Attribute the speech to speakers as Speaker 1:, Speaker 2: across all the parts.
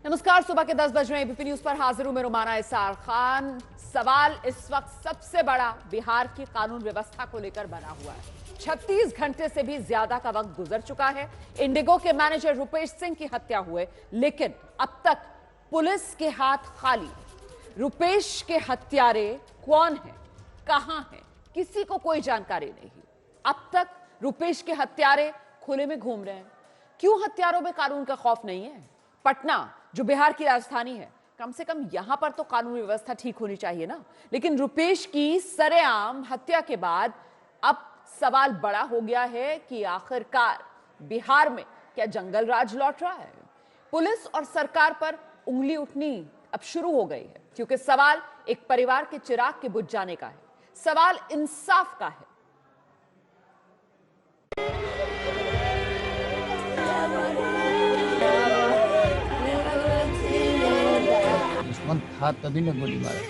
Speaker 1: नमस्कार, सुबह के 10 बज रहे हैं। एबीपी न्यूज पर हाजिर हूं मैं रुमाना इसार खान। सवाल इस वक्त सबसे बड़ा बिहार की कानून व्यवस्था को लेकर बना हुआ है। 36 घंटे से भी ज्यादा का वक्त गुजर चुका है इंडिगो के मैनेजर रुपेश सिंह की हत्या हुए, लेकिन अब तक पुलिस के हाथ खाली। रुपेश के हत्यारे कौन है, कहां है, किसी को कोई जानकारी नहीं। अब तक रुपेश के हत्यारे खुले में घूम रहे हैं। क्यों हत्यारों में कानून का खौफ नहीं है? पटना जो बिहार की राजधानी है, कम से कम यहां पर तो कानून व्यवस्था ठीक होनी चाहिए ना। लेकिन रुपेश की सरेआम हत्या के बाद अब सवाल बड़ा हो गया है कि आखिरकार बिहार में क्या जंगल राज लौट रहा है? पुलिस और सरकार पर उंगली उठनी अब शुरू हो गई है, क्योंकि सवाल एक परिवार के चिराग के बुझ जाने का है, सवाल इंसाफ का है।
Speaker 2: दुश्मन था तभी ने गोली मारा।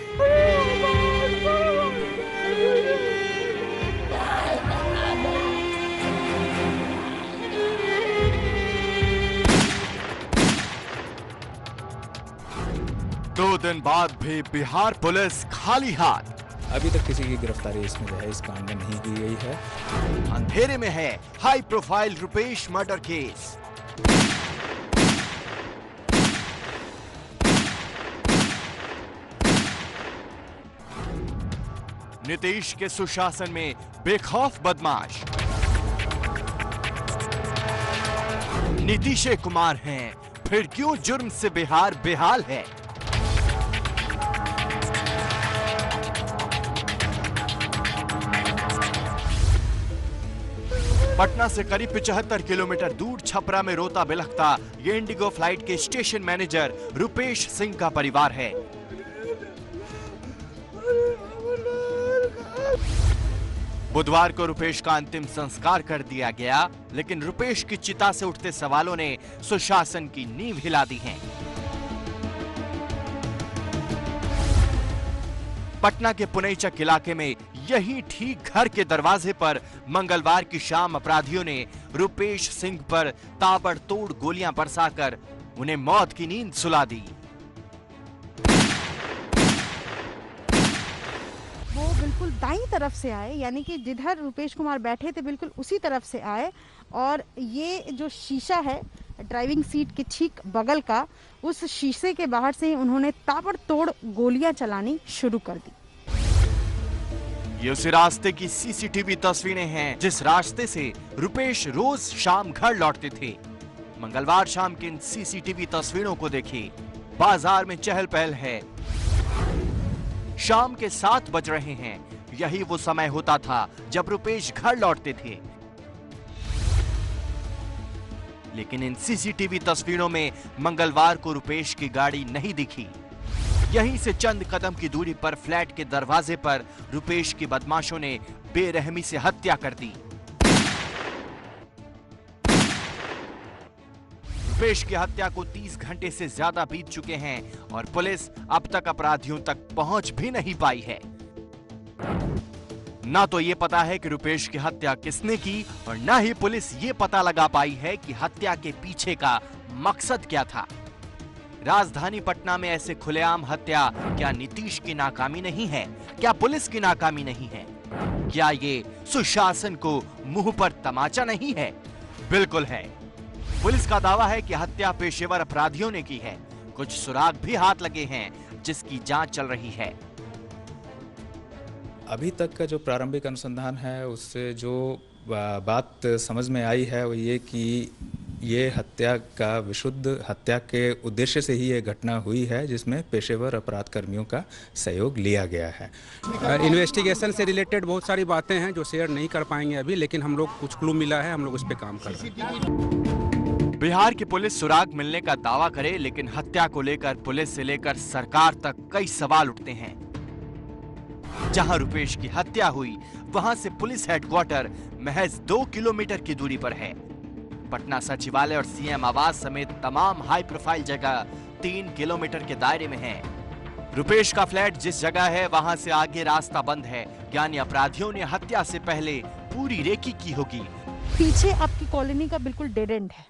Speaker 3: दो दिन बाद भी बिहार पुलिस खाली हाथ।
Speaker 4: अभी तक किसी की गिरफ्तारी इसमें जो है इस कांड में नहीं की गई है।
Speaker 3: अंधेरे में है high profile Rupesh murder case. Nitish के सुशासन में बेखौफ बदमाश नीतीश कुमार हैं, फिर क्यों जुर्म से बिहार बेहाल है? पटना से करीब 75 किलोमीटर दूर छपरा में रोता बिलखता ये इंडिगो फ्लाइट के स्टेशन मैनेजर रुपेश सिंह का परिवार है। बुधवार को रुपेश का अंतिम संस्कार कर दिया गया, लेकिन रुपेश की चिता से उठते सवालों ने सुशासन की नींव हिला दी है। पटना के पुनईचक इलाके में यही ठीक घर के दरवाजे पर मंगलवार की शाम अपराधियों ने रुपेश सिंह पर ताबड़तोड़ गोलियां बरसाकर उन्हें मौत की नींद सुला दी।
Speaker 5: वो बिल्कुल दाईं तरफ से आए, यानी कि जिधर रुपेश कुमार बैठे थे बिल्कुल उसी तरफ से आए, और ये जो शीशा है ड्राइविंग सीट के ठीक बगल का, उस शीशे के बाहर से ही उन्होंने ताबड़तोड़ गोलियां चलानी शुरू कर दी।
Speaker 3: ये उसी रास्ते की सीसीटीवी तस्वीरें हैं जिस रास्ते से रुपेश रोज शाम घर लौटते थे। मंगलवार शाम की इन सीसीटीवी तस्वीरों को देखिए। बाजार में चहल पहल है। शाम के 7 बज रहे हैं। यही वो समय होता था जब रुपेश घर लौटते थे। लेकिन इन सीसीटीवी तस्वीरों में मंगलवार को रुपेश की गाड़ी नहीं दिखी। यहीं से चंद कदम की दूरी पर फ्लैट के दरवाजे पर रुपेश की बदमाशों ने बेरहमी से हत्या कर दी। रुपेश की हत्या को 30 घंटे से ज्यादा बीत चुके हैं और पुलिस अब तक अपराधियों तक पहुंच भी नहीं पाई है। ना तो ये पता है कि रुपेश की हत्या किसने की, और ना ही पुलिस ये पता लगा पाई है कि हत्या के पीछे का मकसद क्या था। राजधानी पटना में ऐसे खुलेआम हत्या क्या नीतीश की नाकामी नहीं है? क्या पुलिस की नाकामी नहीं है? क्या ये सुशासन को मुंह पर तमाचा नहीं है? बिल्कुल है। पुलिस का दावा है कि हत्या पेशेवर अपराधियों ने की है। कुछ सुराग भी हाथ लगे हैं जिसकी जांच चल रही है।
Speaker 4: अभी तक का जो प्रारंभिक अनुसंधान है उससे जो बात समझ में आई है वो ये कि ये हत्या का विशुद्ध हत्या के उद्देश्य से ही ये घटना हुई है, जिसमें पेशेवर अपराध कर्मियों का सहयोग लिया गया है।
Speaker 6: इन्वेस्टिगेशन से रिलेटेड बहुत सारी बातें हैं जो शेयर नहीं कर पाएंगे अभी, लेकिन हम लोग कुछ क्लू मिला है, हम लोग उस पर काम कर रहे हैं।
Speaker 3: बिहार की पुलिस सुराग मिलने का दावा करे, लेकिन हत्या को लेकर पुलिस से लेकर सरकार तक कई सवाल उठते हैं। जहां रुपेश की हत्या हुई वहां से पुलिस हेडक्वार्टर महज 2 किलोमीटर की दूरी पर है। पटना सचिवालय और सीएम आवास समेत तमाम हाई प्रोफाइल जगह 3 किलोमीटर के दायरे में है। रुपेश का फ्लैट जिस जगह है वहां से आगे रास्ता बंद है, यानी अपराधियों ने हत्या से पहले पूरी रेकी की होगी।
Speaker 5: पीछे आपकी कॉलोनी का बिल्कुल डेड एंड है।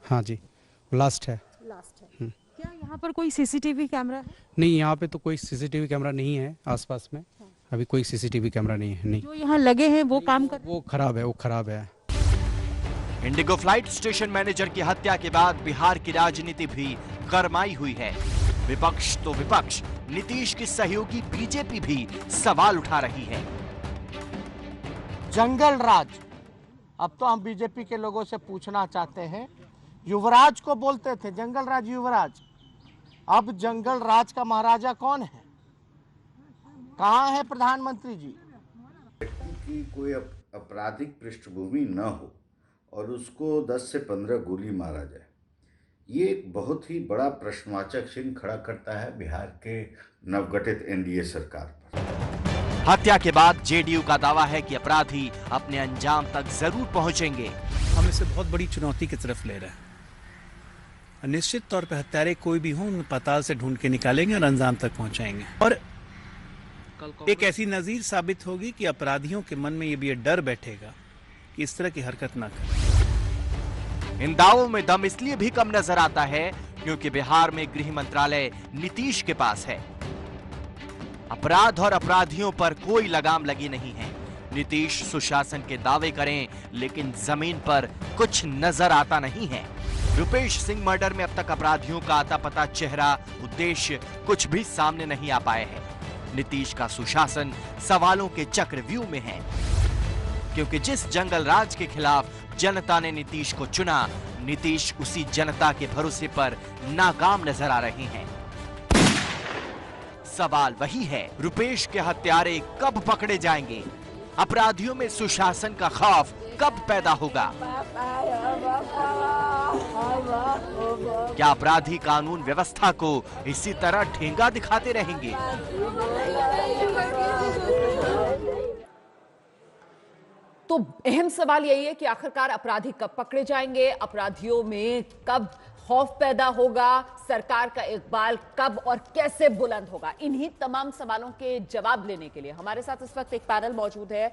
Speaker 6: हाँ जी, लास्ट है।
Speaker 5: क्या यहाँ पर कोई सीसीटीवी कैमरा है?
Speaker 6: नहीं, यहाँ पे तो कोई सीसीटीवी कैमरा नहीं है आसपास में। अभी कोई सीसीटीवी कैमरा नहीं है। नहीं,
Speaker 5: जो यहाँ लगे हैं वो काम कर
Speaker 6: वो खराब है, वो खराब है।
Speaker 3: इंडिगो फ्लाइट स्टेशन मैनेजर की हत्या के बाद बिहार की राजनीति भी गरमाई हुई है। विपक्ष तो विपक्ष, नीतीश की सहयोगी बीजेपी भी सवाल उठा रही है।
Speaker 2: जंगल राज, अब तो हम बीजेपी के लोगों से पूछना चाहते हैं, युवराज को बोलते थे जंगल राज युवराज, अब जंगल राज का महाराजा कौन है? कहाँ है प्रधानमंत्री जी?
Speaker 7: की कोई आपराधिक पृष्ठभूमि न हो और उसको 10 से 15 गोली मारा जाए, ये एक बहुत ही बड़ा प्रश्नवाचक चिन्ह खड़ा करता है बिहार के नवगठित एनडीए सरकार पर।
Speaker 3: हत्या के बाद जेडीयू का दावा है कि अपराधी अपने अंजाम तक जरूर पहुंचेंगे।
Speaker 8: हम इसे बहुत बड़ी चुनौती की तरफ ले रहे हैं। निश्चित तौर पर हत्यारे कोई भी हो, उन्हें पाताल से ढूंढ के निकालेंगे और अंजाम तक पहुंचाएंगे। और एक ऐसी नजीर साबित होगी कि अपराधियों के मन में ये भी डर बैठेगा कि इस तरह की हरकत ना करें।
Speaker 3: इन दावों में दम इसलिए भी कम नजर आता है क्योंकि बिहार में गृह मंत्रालय नीतीश के पास है। अपराध और अपराधियों पर कोई लगाम लगी नहीं है। नीतीश सुशासन के दावे करें लेकिन जमीन पर कुछ नजर आता नहीं है। रुपेश सिंह मर्डर में अब तक अपराधियों का आता पता, चेहरा, उद्देश्य कुछ भी सामने नहीं आ पाए हैं। नीतीश का सुशासन सवालों के चक्रव्यूह में है क्योंकि जिस जंगल राज के खिलाफ जनता ने नीतीश को चुना, नीतीश उसी जनता के भरोसे पर नाकाम नजर आ रहे हैं। सवाल वही है, रुपेश के हत्यारे कब पकड़े जाएंगे? अपराधियों में सुशासन का खौफ कब पैदा होगा? क्या अपराधी कानून व्यवस्था को इसी तरह ठेंगा दिखाते रहेंगे?
Speaker 1: तो अहम सवाल यही है कि आखिरकार अपराधी कब पकड़े जाएंगे, अपराधियों में कब खौफ पैदा होगा, सरकार का इकबाल कब और कैसे बुलंद होगा। इन्हीं तमाम सवालों के जवाब लेने के लिए हमारे साथ इस वक्त एक पैनल मौजूद है।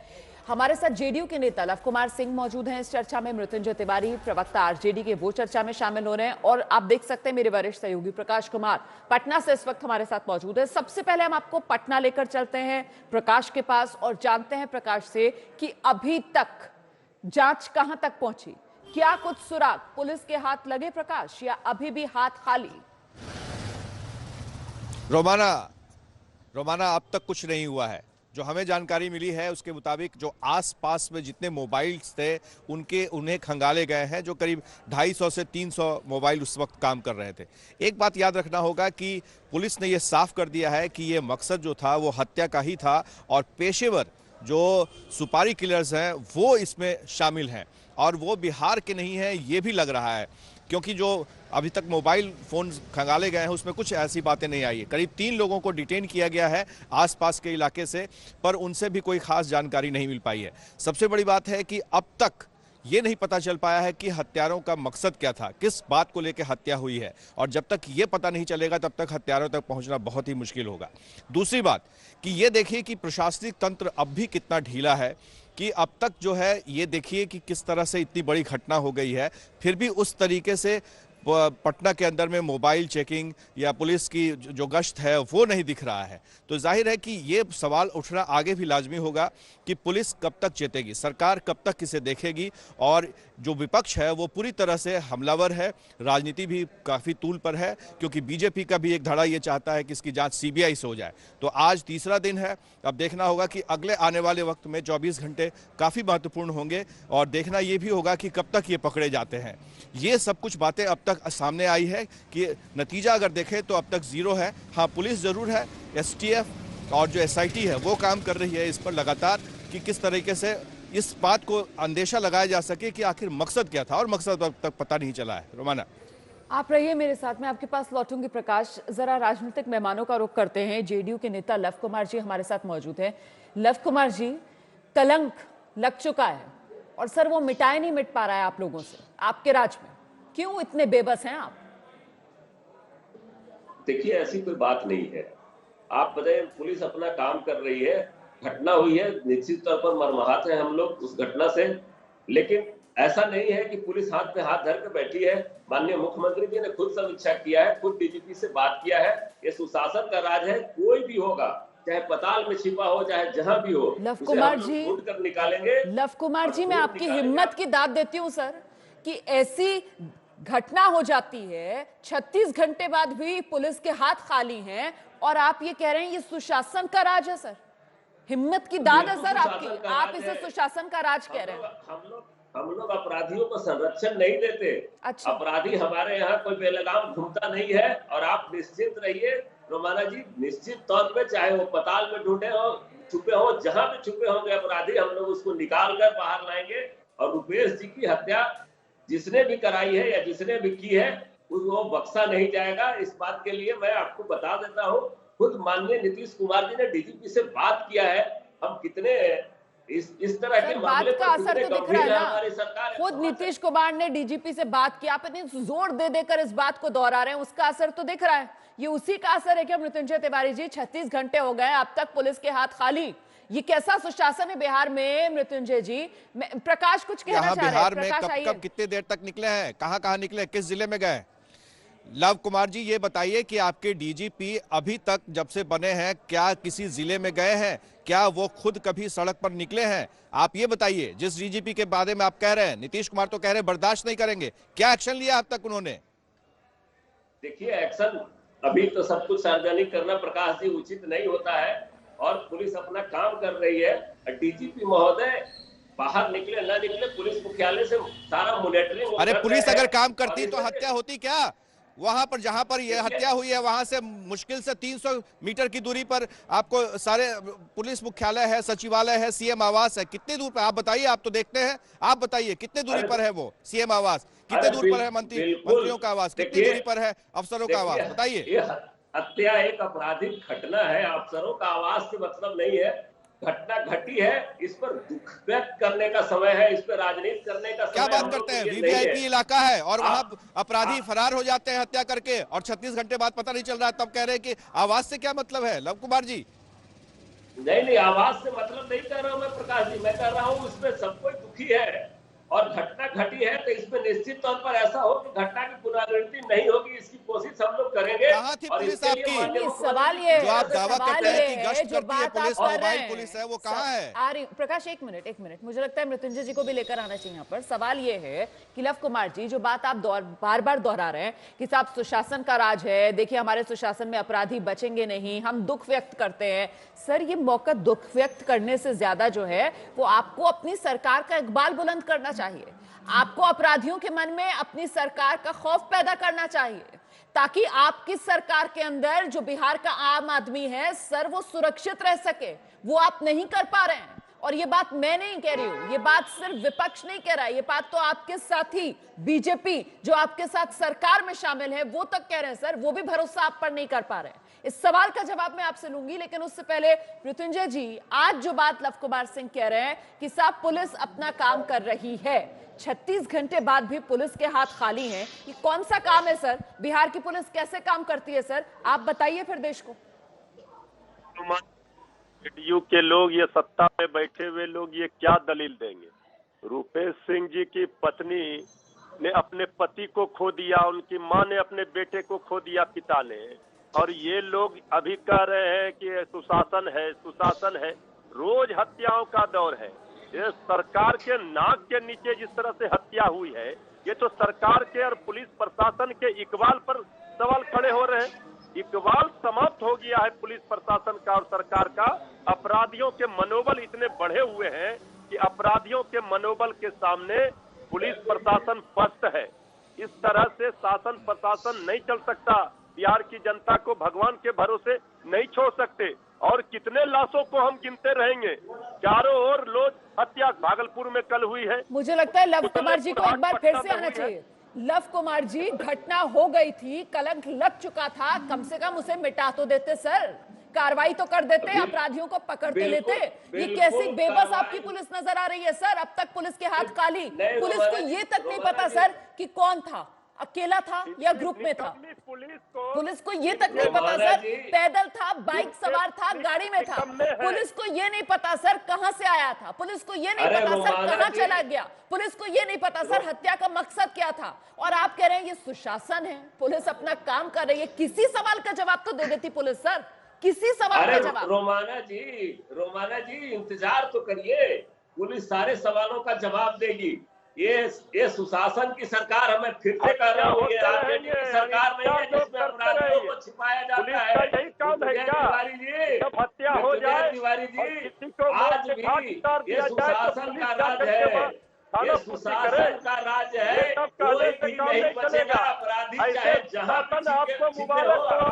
Speaker 1: हमारे साथ जेडीयू के नेता लव कुमार सिंह मौजूद हैं इस चर्चा में, मृत्युंजय तिवारी प्रवक्ता आरजेडी के वो चर्चा में शामिल हो रहे हैं, और आप देख सकते हैं मेरे वरिष्ठ सहयोगी प्रकाश कुमार पटना से इस वक्त हमारे साथ मौजूद है। सबसे पहले हम आपको पटना लेकर चलते हैं प्रकाश के पास और जानते हैं प्रकाश से कि अभी तक जांच कहां तक पहुंची, क्या कुछ सुराग पुलिस के हाथ लगे प्रकाश, या अभी भी हाथ खाली?
Speaker 9: रोमाना अब तक कुछ नहीं हुआ है। जो हमें जानकारी मिली है उसके मुताबिक जो आसपास में जितने मोबाइल्स थे उन्हें खंगाले गए हैं, जो करीब 250 से 300 मोबाइल उस वक्त काम कर रहे थे। एक बात याद रखना होगा कि पुलिस ने यह साफ कर दिया है कि ये मकसद जो था वो हत्या का ही था और पेशेवर जो सुपारी किलर्स हैं वो इसमें शामिल हैं और वो बिहार के नहीं हैं, ये भी लग रहा है, क्योंकि जो अभी तक मोबाइल फ़ोन खंगाले गए हैं उसमें कुछ ऐसी बातें नहीं आई है। करीब 3 लोगों को डिटेन किया गया है आसपास के इलाके से, पर उनसे भी कोई खास जानकारी नहीं मिल पाई है। सबसे बड़ी बात है कि अब तक ये नहीं पता चल पाया है कि हत्यारों का मकसद क्या था, किस बात को लेकर हत्या हुई है, और जब तक ये पता नहीं चलेगा तब तक हत्यारों तक पहुंचना बहुत ही मुश्किल होगा। दूसरी बात कि ये देखिए कि प्रशासनिक तंत्र अब भी कितना ढीला है, कि अब तक जो है ये देखिए कि किस तरह से इतनी बड़ी घटना हो गई है, फिर भी उस तरीके से पटना के अंदर में मोबाइल चेकिंग या पुलिस की जो गश्त है वो नहीं दिख रहा है। तो जाहिर है कि ये सवाल उठना आगे भी लाजमी होगा कि पुलिस कब तक जीतेगी, सरकार कब तक इसे देखेगी, और जो विपक्ष है वो पूरी तरह से हमलावर है, राजनीति भी काफ़ी तूल पर है, क्योंकि बीजेपी का भी एक धड़ा ये चाहता है कि इसकी जांच सीबीआई से हो जाए। तो आज तीसरा दिन है, अब देखना होगा कि अगले आने वाले वक्त में 24 घंटे काफ़ी महत्वपूर्ण होंगे और देखना ये भी होगा कि कब तक ये पकड़े जाते हैं। ये सब कुछ बातें अब तक सामने आई है कि नतीजा अगर देखें तो अब तक 0 है। हाँ, पुलिस ज़रूर है, एसटीएफ और जो एसआईटी है वो काम कर रही है इस पर लगातार कि किस तरीके से इस बात को अंदेशा लगाया जा सके कि आखिर मकसद क्या था, और मकसद अब तक पता नहीं चला है। रोमाना,
Speaker 1: आप रहिए मेरे साथ, मैं आपके पास लौटूंगी। प्रकाश, जरा राजनीतिक मेहमानों का रुख करते हैं। जेडीयू के नेता लव कुमार जी हमारे साथ मौजूद हैं। लव कुमार जी, कलंक लग चुका है और सर वो मिटाए नहीं मिट पा रहा है आप लोगों से, आपके राज में। क्यों इतने बेबस हैं आप?
Speaker 10: देखिए, ऐसी कोई बात नहीं है। आप बताएं, पुलिस अपना काम कर रही है, घटना हुई है, निश्चित तौर पर मर्माहत है हम लोग उस घटना से, लेकिन ऐसा नहीं है कि पुलिस हाथ पे हाथ धर के बैठी है। माननीय मुख्यमंत्री जी ने खुद समीक्षा किया है, खुद डीजीपी से बात किया है। ये सुशासन का राज है, कोई भी होगा, चाहे पताल में छिपा हो, चाहे जहां भी हो,
Speaker 1: लव कुमार जी,
Speaker 10: ढूंढ कर निकालेंगे।
Speaker 1: लव कुमार जी, मैं आपकी हिम्मत की दाद देती हूँ सर कि ऐसी घटना हो जाती है, 36 घंटे बाद भी पुलिस के हाथ खाली हैं और आप ये कह रहे हैं ये सुशासन का राज है सर। हिम्मत की दाद है सर आपकी, आप इसे सुशासन का राज कह रहे हैं।
Speaker 10: हम लोग अपराधियों को संरक्षण नहीं देते।
Speaker 1: अच्छा।
Speaker 10: अपराधी हमारे यहाँ कोई बेलगाम घूमता नहीं है। और आप निश्चिंत रहिए रोमाना जी, निश्चित तौर पे चाहे वो पताल में ढूंढे हो, छुपे हो, जहां भी छुपे होंगे अपराधी, हम लोग उसको निकाल कर बाहर लाएंगे। और रुपेश जी की हत्या जिसने भी कराई है या जिसने भी की है, वो बख्शा नहीं जाएगा। इस बात के लिए मैं आपको बता देता हूँ, खुद माननीय नीतीश कुमार जी ने डीजीपी से बात किया है। हम कितने इस तरह के मामले
Speaker 1: का असर तो दिख रहा है ना।
Speaker 10: हमारी सरकार
Speaker 1: खुद नीतीश कुमार ने डीजीपी से बात की, आप इतनी जोर दे देकर इस बात को दोहरा रहे हैं, उसका असर तो दिख रहा है। ये उसी का असर है कि मृत्युंजय तिवारी जी 36 घंटे हो गए, अब तक पुलिस के हाथ खाली। ये कैसा सुशासन है बिहार में मृत्युंजय जी? प्रकाश कुछ कहना चाह रहे हैं?
Speaker 9: बिहार में कब कितने देर तक निकले हैं, कहां निकले, किस जिले में गए? लव कुमार जी, ये बताइए कि आपके डीजीपी अभी तक जब से बने हैं, क्या किसी जिले में गए हैं? क्या वो खुद कभी सड़क पर निकले हैं? आप ये बताइए, जिस डीजीपी के बारे में आप कह रहे हैं, नीतीश कुमार तो कह रहे हैं बर्दाश्त नहीं करेंगे, क्या एक्शन लिया अब तक उन्होंने?
Speaker 10: देखिए, एक्शन अभी तो सब कुछ सार्वजनिक करना प्रकाश जी उचित नहीं होता है, और पुलिस अपना काम कर रही है। डीजीपी महोदय बाहर निकले ना निकले, पुलिस मुख्यालय से सारा मॉनिटरिंग।
Speaker 9: अरे पुलिस अगर काम करती तो हत्या होती क्या? वहां पर जहां पर यह हत्या हुई है, वहां से मुश्किल से 300 मीटर की दूरी पर आपको सारे पुलिस मुख्यालय है, सचिवालय है, सीएम आवास है। कितनी दूर पर, आप बताइए, आप तो देखते हैं, आप बताइए कितने दूरी पर है वो सीएम आवास? कितने दूर पर है मंत्रियों का आवास? कितनी दूरी पर है अफसरों का आवास? बताइए।
Speaker 10: हत्या एक आपराधिक घटना है, अफसरों का आवाज से मतलब नहीं है। घटना घटी है, इस पर दुख व्यक्त करने का समय है, इस पर राजनीति करने का समय।
Speaker 9: क्या बात करते हैं? वीवीआईपी इलाका है और वहां अपराधी फरार हो जाते हैं हत्या करके, और 36 घंटे बाद पता नहीं चल रहा है, तब कह रहे हैं कि आवाज से क्या मतलब है? लव कुमार जी,
Speaker 10: नहीं, आवाज से मतलब नहीं कह रहा हूं मैं प्रकाश जी, मैं कह रहा हूं इसमें सब कोई दुखी है और घटना घटी है, तो इसमें निश्चित तौर पर ऐसा हो कि घटना की पुनरावृत्ति नहीं होगी, इसकी कोशिश हम लोग करेंगे।
Speaker 9: कहां थी पुलिस आपकी?
Speaker 1: सवाल ये है,
Speaker 9: जो आप दावा करते हैं कि गश्त
Speaker 1: जो
Speaker 9: करती है
Speaker 1: बात
Speaker 9: पुलिस,
Speaker 1: आप कर रहे
Speaker 9: मोबाइल
Speaker 1: हैं,
Speaker 9: पुलिस है, वो कहां है?
Speaker 1: आ रही प्रकाश, एक मिनट, मुझे लगता है मृत्युंजय जी को भी लेकर आना चाहिए यहाँ पर। सवाल ये है कि लव कुमार जी, जो बात आप बार बार दोहरा रहे हैं कि साहब सुशासन का राज है, देखिए हमारे सुशासन में अपराधी बचेंगे नहीं, हम दुख व्यक्त करते हैं। सर, ये मौका दुख व्यक्त करने से ज्यादा जो है वो आपको अपनी सरकार का इकबाल बुलंद करना चाहिए। आपको अपराधियों के मन में अपनी सरकार का खौफ पैदा करना चाहिए, ताकि आपकी सरकार के अंदर जो बिहार का आम आदमी है सर, वो सुरक्षित रह सके। वो आप नहीं कर पा रहे हैं। और ये बात मैं नहीं कह रही हूं, ये बात सिर्फ विपक्ष नहीं कह रहा है, ये बात तो आपके साथी बीजेपी जो आपके साथ सरकार में शामिल है वो तक कह रहे हैं सर, वो भी भरोसा आप पर नहीं कर पा रहे हैं। इस सवाल का जवाब मैं आपसे लूंगी, लेकिन उससे पहले मृत्युंजय जी, आज जो बात लव कुमार सिंह कह रहे हैं कि साहब पुलिस अपना काम कर रही है, 36 घंटे बाद भी पुलिस के हाथ खाली हैं, ये कौन सा काम है सर? बिहार की पुलिस कैसे काम करती है सर? आप बताइए फिर देश को।
Speaker 11: जेडीयू के लोग, ये सत्ता में बैठे हुए लोग, ये क्या दलील देंगे? रुपेश सिंह जी की पत्नी ने अपने पति को खो दिया, उनकी मां ने अपने बेटे को खो दिया, पिता ने, और ये लोग अभी कह रहे हैं कि सुशासन है, सुशासन है। रोज हत्याओं का दौर है। ये सरकार के नाक के नीचे जिस तरह से हत्या हुई है, ये तो सरकार के और पुलिस प्रशासन के इकबाल पर सवाल खड़े हो रहे हैं। इकबाल समाप्त हो गया है पुलिस प्रशासन का और सरकार का। अपराधियों के मनोबल इतने बढ़े हुए हैं कि अपराधियों के मनोबल के सामने पुलिस प्रशासन पस्त है। इस तरह से शासन प्रशासन नहीं चल सकता। बिहार की जनता को भगवान के भरोसे नहीं छोड़ सकते। और कितने लाशों को हम गिनते रहेंगे? चारों ओर लोग हत्या भागलपुर में कल हुई है।
Speaker 1: मुझे लगता है लव कुमार जी को एक बार फिर से आना चाहिए। लव कुमार जी, घटना हो गई थी, कलंक लग चुका था, कम से कम उसे मिटा तो देते सर, कार्रवाई तो कर देते, अपराधियों को पकड़ तो लेते। ये कैसी बेबस आपकी पुलिस नजर आ रही है सर? अब तक पुलिस के हाथ खाली, पुलिस को ये तक नहीं पता सर कि कौन था। अकेला था या ग्रुप में था? पुलिस को ये तक नहीं पता सर, पैदल था, बाइक सवार था, गाड़ी में था। पुलिस को ये नहीं पता सर कहां से आया था, पुलिस को ये नहीं पता सर कहां चला गया, पुलिस को ये नहीं पता सर हत्या का मकसद क्या था। और आप कह रहे हैं ये सुशासन है, पुलिस अपना काम कर रही है। किसी सवाल का जवाब तो दे देती पुलिस सर, किसी सवाल का जवाब।
Speaker 10: रोमाना जी इंतजार तो करिए, पुलिस सारे सवालों का जवाब देगी। ये सुशासन की सरकार, हमें फिर से कह रहा हूँ, ये राजनीति की सरकार नहीं है जिसमें अपराधियों को छिपाया जाता है। तिवारी जी,
Speaker 11: हत्या हो जाए,
Speaker 10: तिवारी जी, आज भी ये सुशासन का राज है, ये सुशासन का राज है, कोई भी नहीं बचेगा। अपराधी चाहे जहां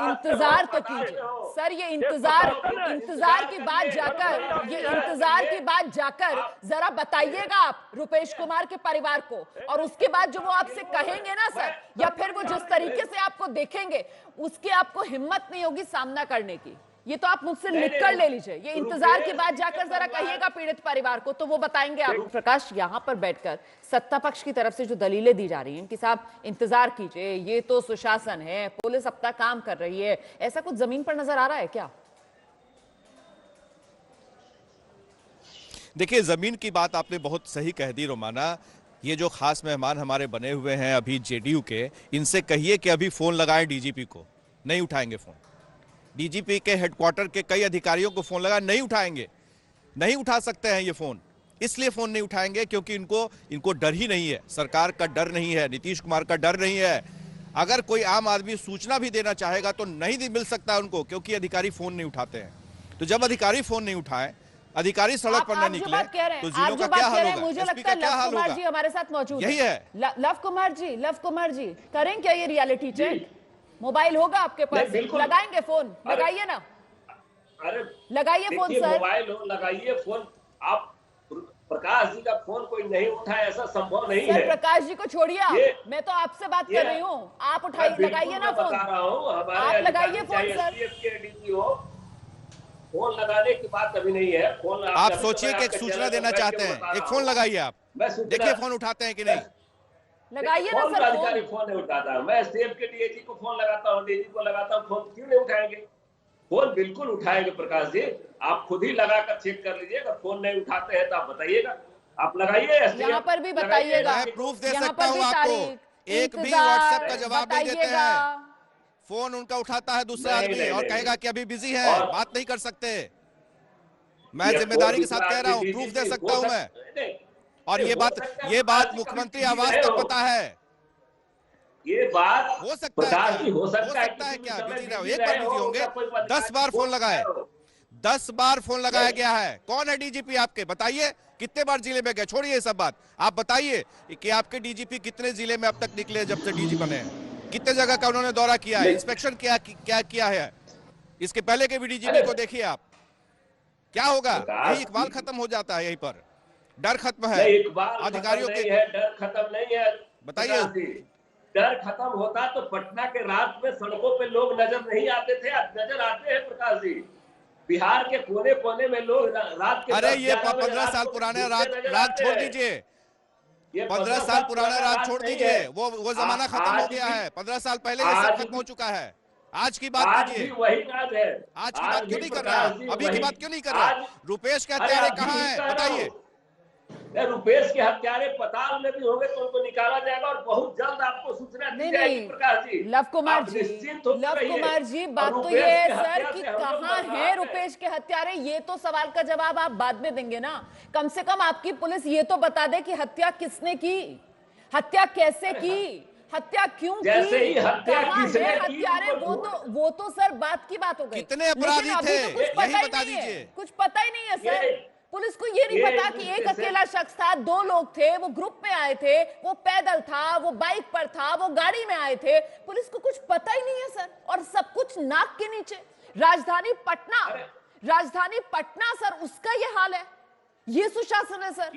Speaker 1: इंतजार तो कीजिए सर, ये इंतजार की बात जाकर, ये इंतजार की बात जाकर जरा बताइएगा आप रुपेश कुमार के परिवार को, और उसके बाद जो वो आपसे कहेंगे ना सर, या फिर वो जिस तरीके से आपको देखेंगे, उसकी आपको हिम्मत नहीं होगी सामना करने की। ये तो आप मुझसे लिख कर ले लीजिए, ये इंतजार की बात जाकर जरा कहिएगा पीड़ित परिवार को, तो वो बताएंगे आप। प्रकाश, यहाँ पर बैठकर सत्ता पक्ष की तरफ से जो दलीलें दी जा रही हैं कि साहब इंतजार कीजिए, ये तो सुशासन है, पुलिस अपना काम कर रही है, ऐसा कुछ जमीन पर नजर आ रहा है क्या?
Speaker 9: देखिए, जमीन की बात आपने बहुत सही कह दी रोमाना। ये जो खास मेहमान हमारे बने हुए हैं अभी जेडीयू के, इनसे कहिए कि अभी फोन लगाएं डीजीपी को, नहीं उठाएंगे फोन। डीजीपी के हेडक्वार्टर के कई अधिकारियों को फोन लगा, नहीं उठाएंगे, नहीं उठा सकते हैं ये फोन। इसलिए फोन नहीं उठाएंगे क्योंकि इनको डर ही नहीं है, सरकार का डर नहीं है, नीतीश कुमार का डर नहीं है। अगर कोई आम आदमी सूचना भी देना चाहेगा तो नहीं मिल सकता उनको, क्योंकि अधिकारी फोन नहीं उठाते हैं। तो जब अधिकारी फोन नहीं उठाए, अधिकारी सड़क पर न निकले, तो जिलों का क्या हाल होगा,
Speaker 1: मुझे लगता है लव कुमार जी हमारे साथ मौजूद
Speaker 9: यही है।
Speaker 1: लव कुमार जी करें क्या ये रियलिटी चेक? मोबाइल होगा आपके पास, लगाएंगे फोन, लगाइए ना।
Speaker 10: अरे
Speaker 1: लगाइए फोन सर,
Speaker 10: मोबाइल हो, लगाइए फोन। आप प्रकाश जी का फोन कोई नहीं उठाए, ऐसा संभव नहीं है।
Speaker 1: प्रकाश जी को छोड़िए, मैं तो आपसे बात कर रही हूँ, आप उठाइए, लगाइए ना फोन। आप लगाइए फोन सर।
Speaker 10: फोन लगाने की बात कभी नहीं है। फोन
Speaker 9: आप सोचिए कि एक सूचना देना चाहते हैं, एक फोन लगाइए आप, देखिए फोन उठाते हैं कि नहीं।
Speaker 1: लगाइए ना सर।
Speaker 10: अधिकारी फोन नहीं उठाता, मैं स्टेट के डीएजी को फोन लगाता हूँ, डीजी को लगाता हूँ, फोन क्यों नहीं उठाएंगे? फोन बिल्कुल उठाएंगे प्रकाश जी, आप खुद ही लगाकर चेक कर लीजिए। अगर फोन नहीं उठाते हैं तो आप बताइएगा, आप लगाइए।
Speaker 1: यहाँ पर भी बताइएगा,
Speaker 9: मैं प्रूफ दे सकता हूँ आपको, एक भी व्हाट्सएप का जवाब नहीं देते हैं। फोन उनका उठाता है दूसरा आदमी और कहेगा कि अभी बिजी है, बात नहीं कर सकते। मैं जिम्मेदारी के साथ कह रहा हूँ, प्रूफ दे सकता हूँ मैं। और ये बात मुख्यमंत्री आवास तक पता है।
Speaker 10: ये बात
Speaker 9: हो सकता है क्या बिजी रहो, एक बार बिजी होंगे, 10 बार फोन लगाए, 10 बार फोन लगाया गया है। कौन है डीजीपी आपके, बताइए कितने बार जिले में गए? छोड़िए ये सब बात, आप बताइए कि आपके डीजीपी कितने जिले में अब तक निकले जब से डीजी बने हैं, कितने जगह का उन्होंने दौरा किया है, इंस्पेक्शन क्या किया है। इसके पहले के भी डीजीपी को देखिए आप, क्या होगा? यही इकबाल खत्म हो जाता है, यहीं पर डर खत्म है अधिकारियों के।
Speaker 10: डर खत्म नहीं है,
Speaker 9: बताइए।
Speaker 10: डर खत्म होता तो पटना के रात में सड़कों पे लोग नजर नहीं आते थे, नजर आते हैं प्रकाश जी। बिहार के कोने कोने में लोग रात के,
Speaker 9: अरे ये 15 साल पुराने रात छोड़ दीजिए, 15 साल पुराना राज छोड़ दीजिए, वो जमाना खत्म हो गया है। 15 साल पहले ये सब खत्म हो चुका है। आज की बात कीजिए,
Speaker 10: वही राज है।
Speaker 9: आज की बात क्यों नहीं कर रहा है? अभी की बात क्यों नहीं कर रहा है? रुपेश के हत्यारे कहाँ हैं बताइए?
Speaker 10: रुपेश के हत्यारे पताल में भी होंगे तो उनको निकाला जाएगा और बहुत जल्द आपको सूचना दी जाएगी प्रकाश जी।
Speaker 1: लव कुमार जी बात तो ये है सर कि कहाँ है रुपेश के हत्यारे, ये तो सवाल का जवाब आप बाद में देंगे ना। कम से कम आपकी पुलिस ये तो बता दे कि हत्या किसने की, हत्या कैसे की, हत्या क्यों की, हत्यारे वो तो सर बात की बात हो गई।
Speaker 9: कितने अपराधी थे यही बता दीजिए।
Speaker 1: कुछ पता ही नहीं है सर, पुलिस को ये नहीं पता कि एक अकेला शख्स था, 2 लोग थे, वो ग्रुप में आए थे, वो पैदल था, वो बाइक पर था, वो गाड़ी में आए थे। पुलिस को कुछ पता ही नहीं है सर, और सब कुछ नाक के नीचे। राजधानी पटना सर, उसका ये हाल है, ये सुशासन है सर।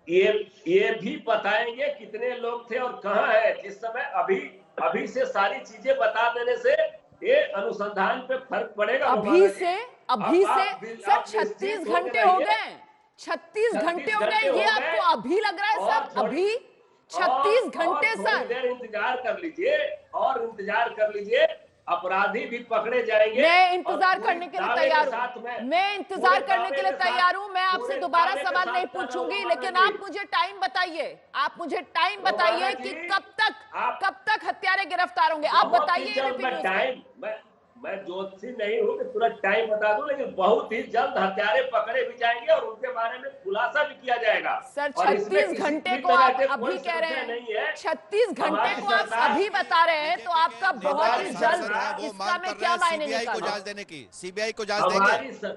Speaker 10: ये भी बताएंगे कितने लोग थे और कहां है जिस समय। अभी से सारी चीजें बता देने से ये अनुसंधान पे फर्क पड़ेगा।
Speaker 1: अभी से सर 36 घंटे हो गए, 36 घंटे हो गए, ये आपको अभी लग रहा है सर? अभी 36 घंटे
Speaker 10: थोड़ी
Speaker 1: सर।
Speaker 10: देर इंतजार कर लीजिए और इंतजार कर लीजिए, अपराधी भी पकड़े जाएंगे।
Speaker 1: मैं इंतजार करने के लिए तैयार हूँ, मैं इंतजार करने के लिए तैयार हूँ। मैं आपसे दोबारा सवाल नहीं पूछूंगी, लेकिन आप मुझे टाइम बताइए, आप मुझे टाइम बताइए कि कब तक हत्यारे गिरफ्तार होंगे, आप बताइए।
Speaker 10: मैं ज्योतिषी नहीं हूँ कि तुरंत टाइम बता दूं, लेकिन बहुत ही जल्द हत्यारे पकड़े भी जाएंगे और उनके बारे में खुलासा भी किया जाएगा।
Speaker 1: सर 36 घंटे को आप अभी कह रहे हैं, 36 घंटे को आप अभी बता रहे हैं, तो आपका बहुत ही जल्द इसका में क्या मायने निकाला?
Speaker 9: देने की सीबीआई को जांच देंगे।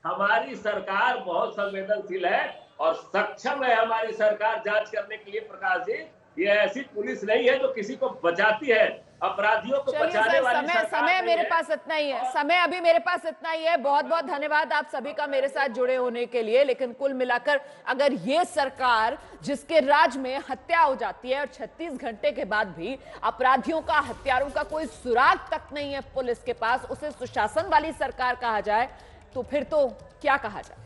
Speaker 10: हमारी सरकार बहुत संवेदनशील है और सक्षम है हमारी सरकार जांच करने के लिए। प्रकाश जी, ये ऐसी पुलिस नहीं है जो किसी को बचाती है, अपराधियों को बचाने वाली
Speaker 1: समय मेरे पास इतना ही है, समय अभी मेरे पास इतना ही है। बहुत बहुत धन्यवाद आप सभी का मेरे साथ जुड़े होने के लिए। लेकिन कुल मिलाकर अगर ये सरकार जिसके राज में हत्या हो जाती है और 36 घंटे के बाद भी अपराधियों का, हत्यारों का कोई सुराग तक नहीं है पुलिस के पास, उसे सुशासन वाली सरकार कहा जाए तो फिर तो क्या कहा जाए।